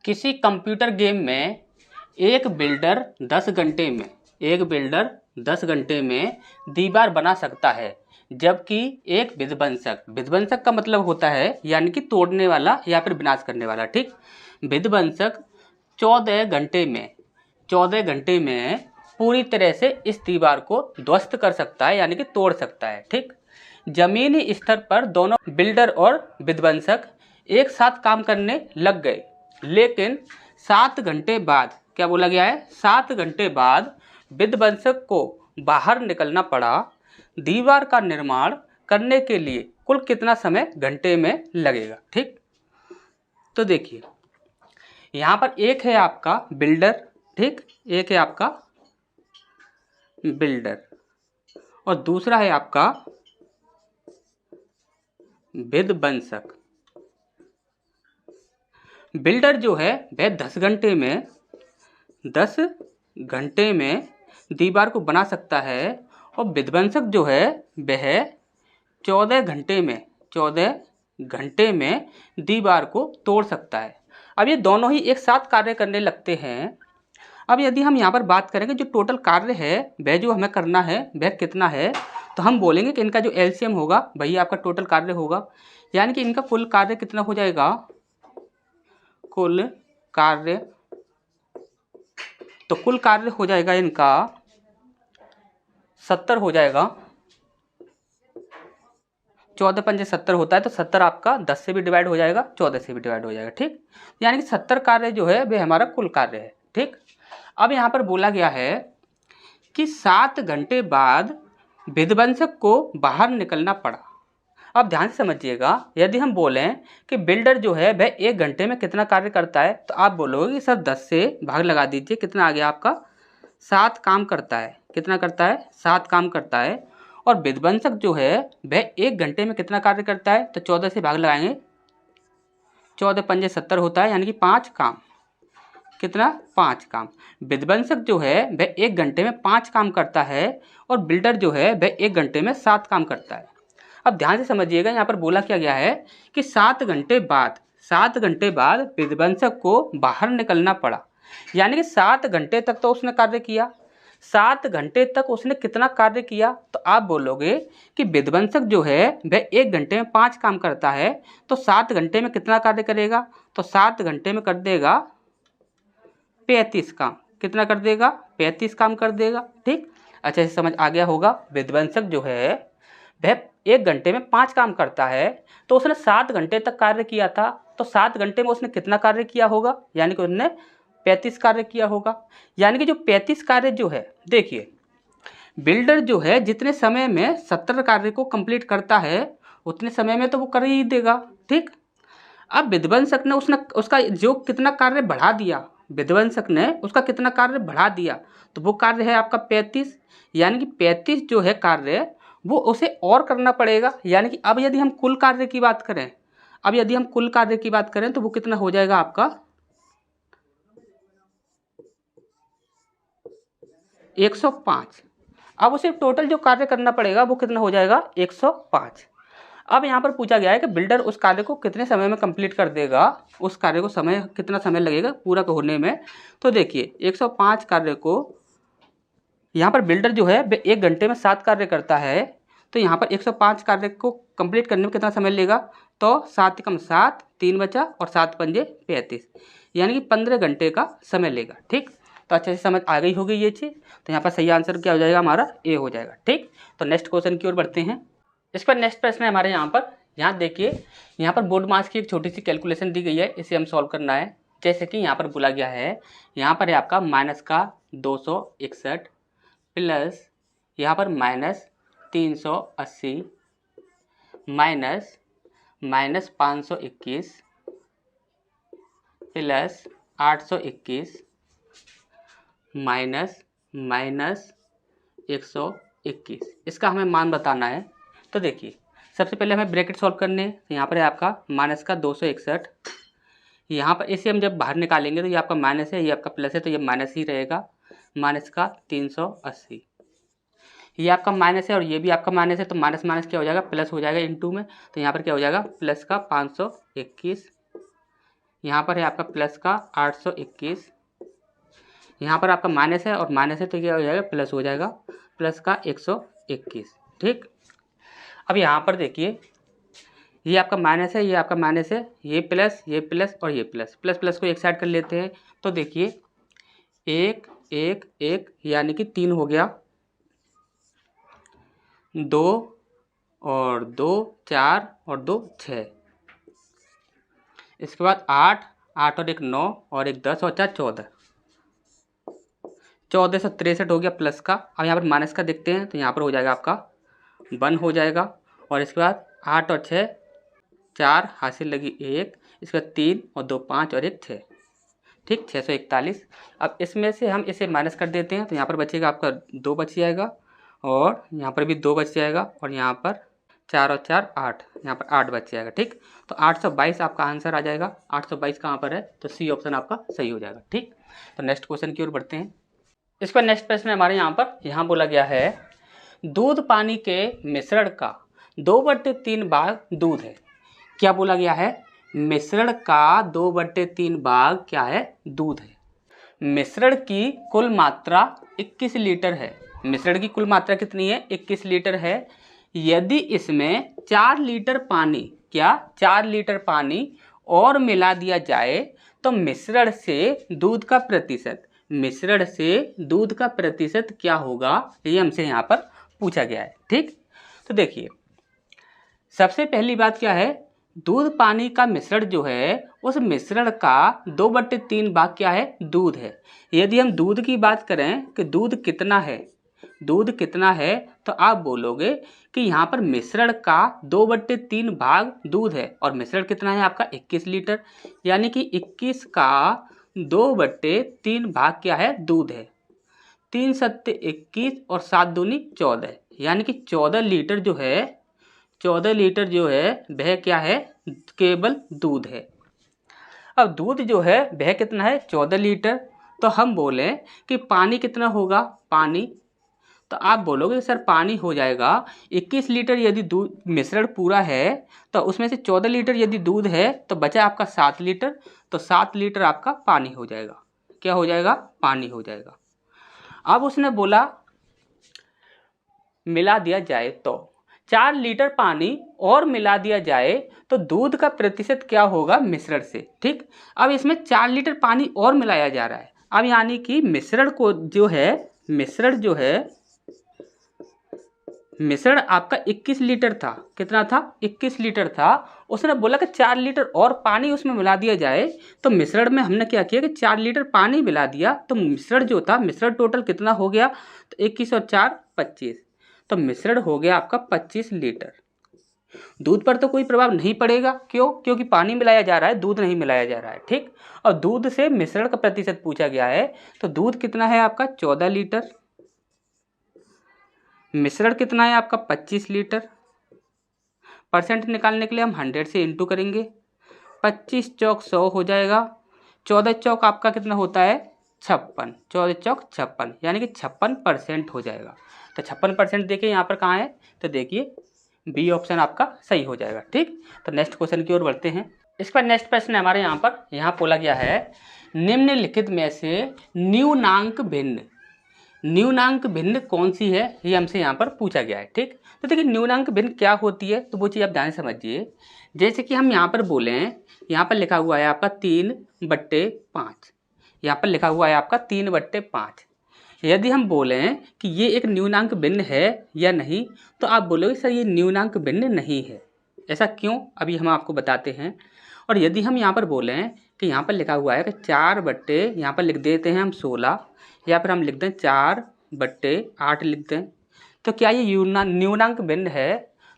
किसी computer game में एक बिल्डर 10 घंटे में दीवार बना सकता है, जबकि एक विध्वंसक का मतलब होता है यानी कि तोड़ने वाला या फिर विनाश करने वाला। ठीक, विध्वंसक 14 घंटे में पूरी तरह से इस दीवार को ध्वस्त कर सकता है यानी कि तोड़ सकता है। ठीक, जमीनी स्तर पर दोनों बिल्डर और विध्वंसक एक साथ काम करने लग गए, लेकिन 7 घंटे बाद क्या बोला गया है, 7 घंटे बाद विध्वंसक को बाहर निकलना पड़ा। दीवार का निर्माण करने के लिए कुल कितना समय घंटे में लगेगा। ठीक, तो देखिए यहाँ पर एक है आपका बिल्डर, ठीक, एक है आपका बिल्डर और दूसरा है आपका विध्वंसक। बिल्डर जो है वह 10 घंटे में दीवार को बना सकता है और विध्वंसक जो है वह 14 घंटे में दीवार को तोड़ सकता है। अब ये दोनों ही एक साथ कार्य करने लगते हैं। अब यदि हम यहाँ पर बात करेंगे जो टोटल कार्य है वह जो हमें करना है वह कितना है, तो हम बोलेंगे कि इनका जो एलसीएम होगा वही आपका टोटल कार्य होगा, यानी कि इनका कुल कार्य कितना हो जाएगा, कुल कार्य, तो कुल कार्य हो जाएगा इनका 70 हो जाएगा। 14 पंजे 70 होता है, तो 70 आपका 10 से भी डिवाइड हो जाएगा, 14 से भी डिवाइड हो जाएगा। ठीक, यानी कि 70 कार्य जो है वह हमारा कुल कार्य है। ठीक, अब यहाँ पर बोला गया है कि 7 घंटे बाद विध्वंसक को बाहर निकलना पड़ा। अब ध्यान से समझिएगा, यदि हम बोलें कि बिल्डर जो है वह 1 घंटे में कितना कार्य करता है, तो आप बोलोगे कि सर 10 से भाग लगा दीजिए, कितना आ गया आपका, 7 काम करता है। कितना करता है, 7 काम करता है। और विध्वंसक जो है वह 1 घंटे में कितना कार्य करता है, तो 14 से भाग लगाएंगे, 14 पंजे 70 होता है, यानी कि 5 काम। कितना, 5 काम। विध्वंसक जो है वह 1 घंटे में 5 काम करता है और बिल्डर जो है वह 1 घंटे में 7 काम करता है। अब ध्यान से समझिएगा, यहाँ पर बोला क्या गया है कि 7 घंटे बाद विध्वंसक को बाहर निकलना पड़ा, यानी कि 7 घंटे तक तो उसने कार्य किया। 7 घंटे तक उसने कितना कार्य किया, तो आप बोलोगे कि विध्वंसक जो है वह 1 घंटे में 5 काम करता है, तो 7 घंटे में कितना कार्य करेगा, तो 7 घंटे में कर देगा 35 काम। कितना कर देगा, 35 काम कर देगा। ठीक, अच्छा से समझ आ गया होगा। विध्वंसक जो है वह 1 घंटे में 5 काम करता है, तो उसने 7 घंटे तक कार्य किया था, तो 7 घंटे में उसने कितना कार्य किया होगा, यानी कि उसने 35 कार्य किया होगा। यानी कि जो 35 कार्य जो है, देखिए बिल्डर जो है जितने समय में 70 कार्य को कंप्लीट करता है उतने समय में तो वो कर ही देगा। ठीक, अब विध्वंसक ने उसका जो कितना कार्य बढ़ा दिया, विध्वंसक ने उसका कितना कार्य बढ़ा दिया, तो वो कार्य है आपका 35, यानी कि 35 जो है कार्य वो उसे और करना पड़ेगा। यानी कि अब यदि हम कुल कार्य की बात करें, तो वो कितना हो जाएगा आपका 105। अब उसे टोटल जो कार्य करना पड़ेगा वो कितना हो जाएगा 105। अब यहाँ पर पूछा गया है कि बिल्डर उस कार्य को कितने समय में कंप्लीट कर देगा, उस कार्य को कितना समय लगेगा पूरा होने में। तो देखिए 105 कार्य को यहाँ पर बिल्डर जो है 1 घंटे में 7 कार्य करता है, तो यहाँ पर 105 कार्य को कंप्लीट करने में कितना समय लेगा, तो 7 कम 7, 3 बचा और 7 पंजे 35, यानी कि 15 घंटे का समय लेगा। ठीक, तो अच्छे से समझ आ गई होगी ये चीज़। तो यहाँ पर सही आंसर क्या हो जाएगा, हमारा ए हो जाएगा। ठीक, तो नेक्स्ट क्वेश्चन की ओर बढ़ते हैं। इस पर नेक्स्ट प्रश्न है हमारे यहाँ देखिए, यहाँ पर बोर्ड मास की एक छोटी सी कैलकुलेशन दी गई है, इसे हम सॉल्व करना है। जैसे कि यहाँ पर बोला गया है, यहाँ पर है आपका माइनस का 261 प्लस यहाँ पर माइनस 380 माइनस 521 प्लस 821 माइनस 121, इसका हमें मान बताना है। तो देखिए सबसे पहले हमें ब्रैकेट सॉल्व करने हैं। तो यहाँ पर है आपका माइनस का 261, यहाँ पर इसे हम जब बाहर निकालेंगे तो ये आपका माइनस है, ये आपका प्लस है, तो ये माइनस ही रहेगा। माइनस का 380, ये आपका माइनस है और ये भी आपका माइनस है, तो माइनस माइनस क्या हो जाएगा, प्लस हो जाएगा इनटू में। तो यहाँ पर क्या हो जाएगा, प्लस का 521, यहाँ पर है आपका प्लस का 821, यहाँ पर आपका माइनस है और माइनस है तो क्या हो जाएगा प्लस हो जाएगा, प्लस का 121। ठीक, अब यहाँ पर देखिए ये आपका माइनस है, ये आपका माइनस है, ये प्लस और ये प्लस, प्लस प्लस को एक साइड कर लेते हैं। तो देखिए 1 1 1 यानी कि 3 हो गया, 2 और 2 4 और 2 6, इसके बाद 8 8 और 1 9 और 1 10 और 4 14, 1463 हो गया प्लस का। अब यहाँ पर माइनस का देखते हैं तो यहाँ पर हो जाएगा आपका 1 हो जाएगा, और इसके बाद 8 और 6 4 हासिल लगी 1, इसके बाद 3 और 2 5 और 1 6, ठीक 641। अब इसमें से हम इसे माइनस कर देते हैं तो यहाँ पर बचेगा आपका 2 बच जाएगा, और यहाँ पर भी 2 बच जाएगा, और यहाँ पर 4 और 4 8, यहाँ पर 8 बच जाएगा। ठीक, तो 822 आपका आंसर आ जाएगा। 822 कहाँ पर है, तो सी ऑप्शन आपका सही हो जाएगा। ठीक, तो नेक्स्ट क्वेश्चन की ओर बढ़ते हैं। इसका नेक्स्ट प्रश्न हमारे यहाँ बोला गया है दूध पानी के मिश्रण का 2/3 भाग दूध है। क्या बोला गया है, मिश्रण का 2/3 भाग क्या है, दूध है। मिश्रण की कुल मात्रा 21 लीटर है। मिश्रण की कुल मात्रा कितनी है, 21 लीटर है। यदि इसमें 4 लीटर पानी, क्या 4 लीटर पानी और मिला दिया जाए तो मिश्रण से दूध का प्रतिशत, मिश्रण से दूध का प्रतिशत क्या होगा, ये हमसे यहाँ पर पूछा गया है। ठीक, तो देखिए सबसे पहली बात क्या है, दूध पानी का मिश्रण जो है उस मिश्रण का 2/3 भाग क्या है, दूध है। यदि हम दूध की बात करें कि दूध कितना है, दूध कितना है, तो आप बोलोगे कि यहाँ पर मिश्रण का 2/3 भाग दूध है, और मिश्रण कितना है आपका 21 लीटर, यानी कि 21 का 2/3 भाग क्या है, दूध है। 3 सत्ते 21 और 7 दूनी 14, यानी कि 14 लीटर जो है, 14 लीटर जो है वह क्या है, केवल दूध है। अब दूध जो है वह कितना है, 14 लीटर। तो हम बोले कि पानी कितना होगा, पानी, तो आप बोलोगे सर पानी हो जाएगा 21 लीटर यदि दूध मिश्रण पूरा है तो उसमें से 14 लीटर यदि दूध है तो बचा आपका 7 लीटर, तो 7 लीटर आपका पानी हो जाएगा। क्या हो जाएगा, पानी हो जाएगा। अब उसने बोला मिला दिया जाए तो 4 लीटर पानी और मिला दिया जाए तो दूध का प्रतिशत क्या होगा मिश्रण से। ठीक, अब इसमें 4 लीटर पानी और मिलाया जा रहा है। अब यानी कि मिश्रण को जो है, मिश्रण जो है, मिश्रण आपका 21 लीटर था, कितना था, 21 लीटर था। उसने बोला कि 4 लीटर और पानी उसमें मिला दिया जाए, तो मिश्रण में हमने क्या किया कि 4 लीटर पानी मिला दिया, तो मिश्रण जो था, मिश्रण टोटल कितना हो गया, तो 21 और 4 25, तो मिश्रण हो गया आपका 25 लीटर। दूध पर तो कोई प्रभाव नहीं पड़ेगा, क्यों, क्योंकि पानी मिलाया जा रहा है, दूध नहीं मिलाया जा रहा है। ठीक, और दूध से मिश्रण का प्रतिशत पूछा गया है, तो दूध कितना है आपका 14 लीटर, मिश्रण कितना है आपका 25 लीटर। परसेंट निकालने के लिए हम 100 से इंटू करेंगे, 25 चौक 100 हो जाएगा, 14 चौक आपका कितना होता है 56, 14 चौक 56, यानी कि 56% हो जाएगा। तो 56% देखिए यहाँ पर कहाँ है, तो देखिए बी ऑप्शन आपका सही हो जाएगा। ठीक, तो नेक्स्ट क्वेश्चन की ओर बढ़ते हैं। इसका नेक्स्ट प्रश्न हमारे यहाँ बोला गया है निम्नलिखित में से न्यूनांक भिन्न, न्यूनांक भिन्न कौन सी है, ये हमसे यहाँ पर पूछा गया है। ठीक, तो देखिए न्यूनांक भिन्न क्या होती है, तो वो चीज़ आप ध्यान से समझिए। जैसे कि हम यहाँ पर बोले हैं, यहाँ पर लिखा हुआ है आपका 3/5, यहाँ पर लिखा हुआ है आपका 3/5। यदि हम बोलें कि ये एक न्यूनांक भिन्न है या नहीं, तो आप बोलोगे सर ये न्यूनांक भिन्न नहीं है। ऐसा क्यों, अभी हम आपको बताते हैं। और यदि हम यहाँ पर बोलें कि यहाँ पर लिखा हुआ है कि 4/, यहाँ पर लिख देते हैं हम 16, या फिर हम लिख दें 4/8 लिख दें, तो क्या ये न्यूनांक भिन्न है,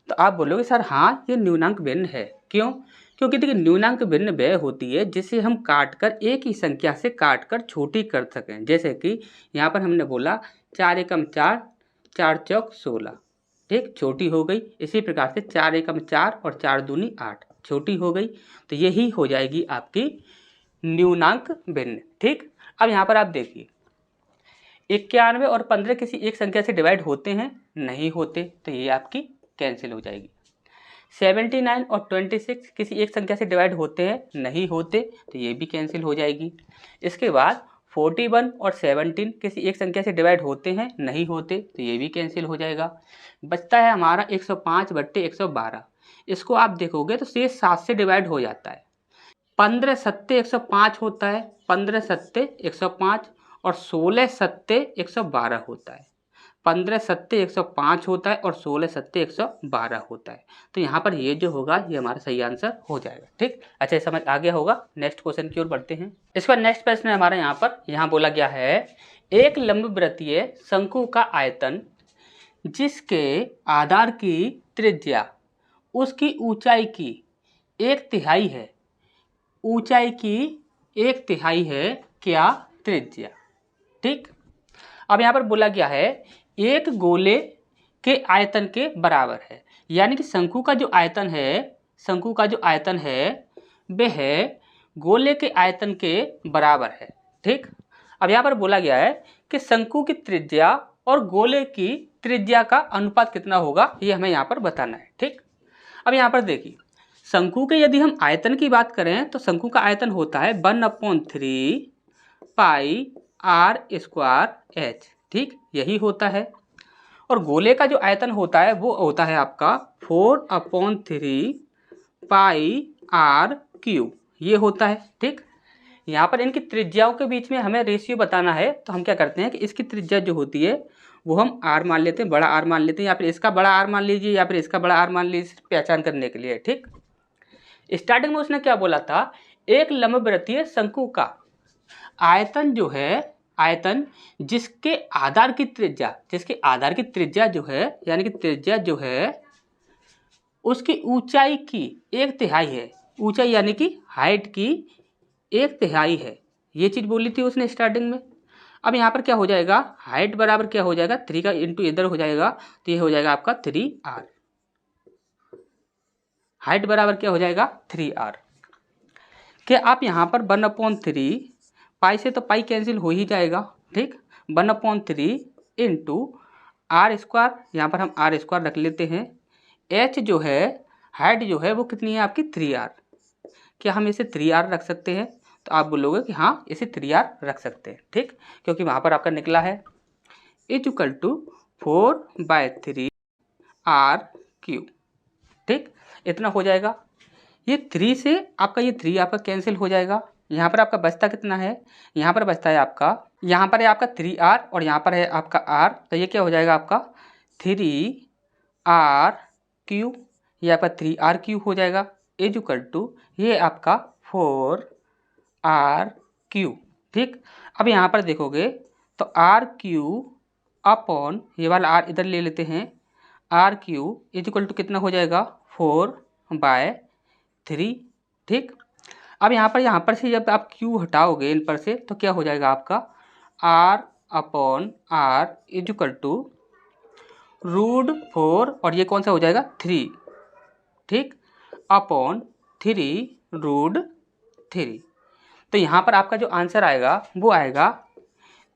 तो आप बोलोगे सर हाँ ये न्यूनांक भिन्न है। क्यों, क्योंकि देखिए न्यूनांक भिन्न वह होती है जिसे हम काटकर एक ही संख्या से काटकर छोटी कर सकें। जैसे कि यहाँ पर हमने बोला 4 एकम 4, 4 चौक 16, ठीक, छोटी हो गई। इसी प्रकार से 4 एकम 4 और 4 दूनी 8, छोटी हो गई। तो यही हो जाएगी आपकी न्यूनांक भिन्न। ठीक, अब यहाँ पर आप देखिए 91 और 15 किसी एक संख्या से डिवाइड होते हैं, नहीं होते, तो ये आपकी कैंसिल हो जाएगी। 79 और 26 किसी एक संख्या से डिवाइड होते हैं? नहीं होते, तो ये भी कैंसिल हो जाएगी। इसके बाद 41 और 17 किसी एक संख्या से डिवाइड होते हैं? नहीं होते, तो ये भी कैंसिल हो जाएगा। बचता है हमारा 105/112। इसको आप देखोगे तो शेष 7 से डिवाइड हो जाता है। 15 सत्ते 105 होता है, 15 सत्ते 105 और 16 सत्ते 112 होता है। 15 सत्ते 105 होता है और 16 सत्ते 112 होता है। तो यहाँ पर ये जो होगा ये हमारा सही आंसर हो जाएगा। ठीक, अच्छा समझ आ गया होगा। नेक्स्ट क्वेश्चन की ओर बढ़ते हैं। इसका नेक्स्ट प्रश्न है हमारा यहाँ बोला गया है, एक लंबवृत्तीय शंकु का आयतन जिसके आधार की त्रिज्या उसकी ऊंचाई की 1/3 है, ऊंचाई की 1/3 है, क्या त्रिज्या? ठीक, अब यहाँ पर बोला गया है एक गोले के आयतन के बराबर है, यानी कि शंकु का जो आयतन है वह गोले के आयतन के बराबर है। ठीक, अब यहाँ पर बोला गया है कि शंकु की त्रिज्या और गोले की त्रिज्या का अनुपात कितना होगा, ये हमें यहाँ पर बताना है। ठीक, अब यहाँ पर देखिए शंकु के यदि हम आयतन की बात करें तो शंकु का आयतन होता है 1/3 पाई r² h। ठीक, यही होता है। और गोले का जो आयतन होता है वो होता है आपका 4/3 पाई r³, ये होता है। ठीक, यहाँ पर इनकी त्रिज्याओं के बीच में हमें रेशियो बताना है, तो हम क्या करते हैं कि इसकी त्रिज्या जो होती है वो हम r मान लेते हैं, बड़ा R मान लेते हैं, या फिर इसका बड़ा R मान लीजिए या फिर इसका बड़ा R मान लीजिए पहचान करने के लिए। ठीक, स्टार्टिंग में उसने क्या बोला था, एक लंबवृत्तीय शंकु का आयतन जो है, आयतन जिसके आधार की त्रिज्या जो है, यानी कि त्रिज्या जो है उसकी ऊंचाई की 1/3 है, ऊंचाई यानी कि हाइट की 1/3 है, ये चीज बोली थी उसने स्टार्टिंग में। अब यहाँ पर क्या हो जाएगा, हाइट बराबर क्या हो जाएगा, 3 का इंटू इधर हो जाएगा, तो ये हो जाएगा आपका 3r। हाइट बराबर क्या हो जाएगा, 3r। क्या आप यहाँ पर 1/3 पाई से तो पाई कैंसिल हो ही जाएगा। ठीक, 1/3 इंटू r², यहाँ पर हम r² रख लेते हैं। h जो है, हाइट जो है वो कितनी है आपकी 3r। क्या हम इसे 3r रख सकते हैं, तो आप बोलोगे कि हाँ इसे 3r रख सकते हैं। ठीक, क्योंकि वहाँ पर आपका निकला है इक्वल टू 4/3 r³। ठीक, इतना हो जाएगा। ये 3 से आपका ये 3 आपका कैंसिल हो जाएगा। यहाँ पर आपका बचता कितना है, यहाँ पर बचता है आपका, यहाँ पर है आपका 3r और यहाँ पर है आपका r, तो ये क्या हो जाएगा आपका 3r³, ये आपका 3r³ हो जाएगा इक्वल टू ये आपका 4r³। ठीक, अब यहाँ पर देखोगे तो r³ अपॉन ये वाला r इधर ले लेते हैं, r³ इक्वल टू कितना हो जाएगा 4/3। ठीक, अब यहाँ पर से जब आप q हटाओगे इन पर से तो क्या हो जाएगा आपका r/r इक्वल टू √4 और ये कौन सा हो जाएगा 3। ठीक, अपॉन 3√3। तो यहाँ पर आपका जो आंसर आएगा वो आएगा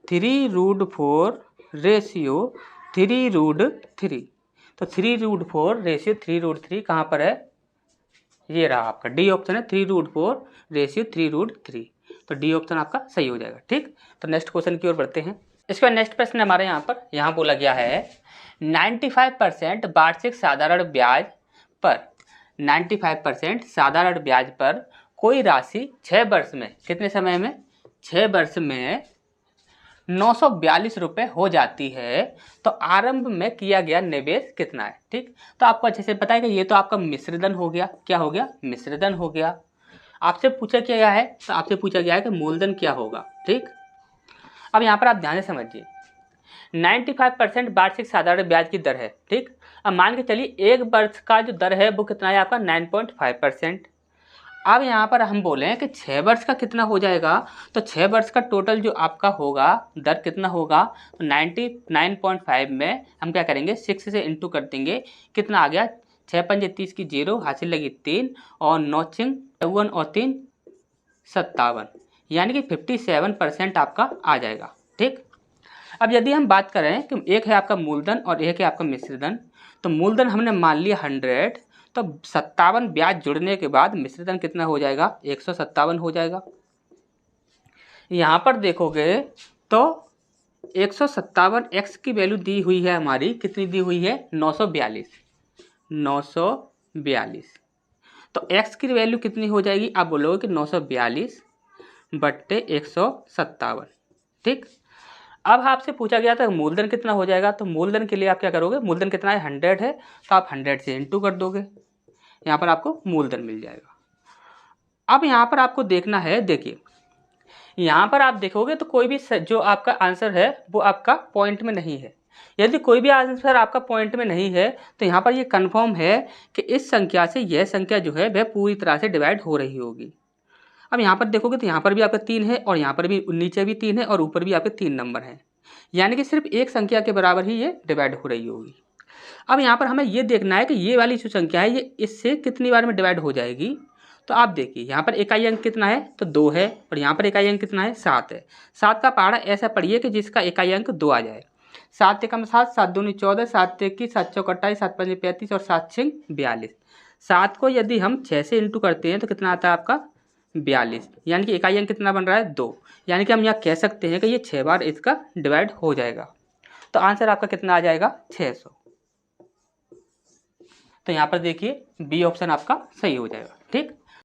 3√4 रेशियो 3√3। तो 3√4 रेशियो 3√3 कहाँ पर है, ये रहा आपका डी ऑप्शन है, 3√4 रेशियो 3√3। तो डी ऑप्शन आपका सही हो जाएगा। ठीक, तो नेक्स्ट क्वेश्चन की ओर बढ़ते हैं। इसका नेक्स्ट प्रश्न हमारे यहाँ बोला गया है 95% वार्षिक साधारण ब्याज पर, 95% साधारण ब्याज पर कोई राशि 6 वर्ष में, कितने समय में, 6 वर्ष में 942 रुपये हो जाती है, तो आरंभ में किया गया निवेश कितना है। ठीक, तो आपको अच्छे से पता है कि ये तो आपका मिश्रधन हो गया, क्या हो गया, मिश्रधन हो गया। आपसे पूछा क्या है, तो आपसे पूछा गया है कि मूलधन क्या होगा। ठीक, अब यहाँ पर आप ध्यान से समझिए 95% वार्षिक साधारण ब्याज की दर है। ठीक, अब मान के चलिए 1 वर्ष का जो दर है वो कितना है आपका 9.5%। अब यहाँ पर हम बोले कि 6 वर्ष का कितना हो जाएगा, तो 6 वर्ष का टोटल जो आपका होगा दर कितना होगा, तो 99.5 में हम क्या करेंगे 6 से इंटू कर देंगे, कितना आ गया 6 पंजे 30 की 0, हासिल लगी 3 और 9 चिंग 54 और 3 57, यानी कि 57% आपका आ जाएगा। ठीक, अब यदि हम बात करें कि एक है आपका मूलधन और एक है आपका मिश्रधन, तो मूलधन हमने मान लिया 100, तो 57 ब्याज जुड़ने के बाद मिश्रित कितना हो जाएगा, 157 हो जाएगा। यहाँ पर देखोगे तो 157 x की वैल्यू दी हुई है हमारी, कितनी दी हुई है, 942। तो x की वैल्यू कितनी हो जाएगी, आप बोलोगे कि 942 बट्टे 157। ठीक, अब आपसे पूछा गया था मूलधन कितना हो जाएगा, तो मूलधन के लिए आप क्या करोगे, मूलधन कितना है, 100 है, तो आप 100 से इंटू कर दोगे, यहाँ पर आपको मूलधन मिल जाएगा। अब यहाँ पर आपको देखना है, देखिए यहाँ पर आप देखोगे तो कोई भी जो आपका आंसर है वो आपका पॉइंट में नहीं है। यदि कोई भी आंसर आपका पॉइंट में नहीं है तो यहाँ पर ये कंफर्म है कि इस संख्या से यह संख्या जो है वह पूरी तरह से डिवाइड हो रही होगी। अब यहाँ पर देखोगे तो यहाँ पर भी आपका 3 है और यहाँ पर भी नीचे भी 3 है और ऊपर भी आपके 3 नंबर हैं, यानी कि सिर्फ एक संख्या के बराबर ही ये डिवाइड हो रही होगी। अब यहाँ पर हमें ये देखना है कि ये वाली जो संख्या है ये इससे कितनी बार में डिवाइड हो जाएगी। तो आप देखिए यहाँ पर इकाई अंक कितना है, तो 2 है, और यहाँ पर इकाई अंक कितना है, 7 है। 7 का पहाड़ा ऐसा पढ़िए कि जिसका इकाई अंक 2 आ जाए। 7 एकम 7, 7 दूनी 14, 7 21, 7 चौक 28, 7 पंजे 35 और 7 छः 42। 7 को यदि हम 6 से इंटू करते हैं तो कितना आता है आपका, 42, यानी कि इकाई अंक कितना बन रहा है, 2, यानी कि हम यहाँ कह सकते हैं कि ये 6 बार इसका डिवाइड हो जाएगा। तो आंसर आपका कितना आ जाएगा, 600। तो यहाँ पर देखिए बी ऑप्शन आपका सही हो जाएगा। ठीक,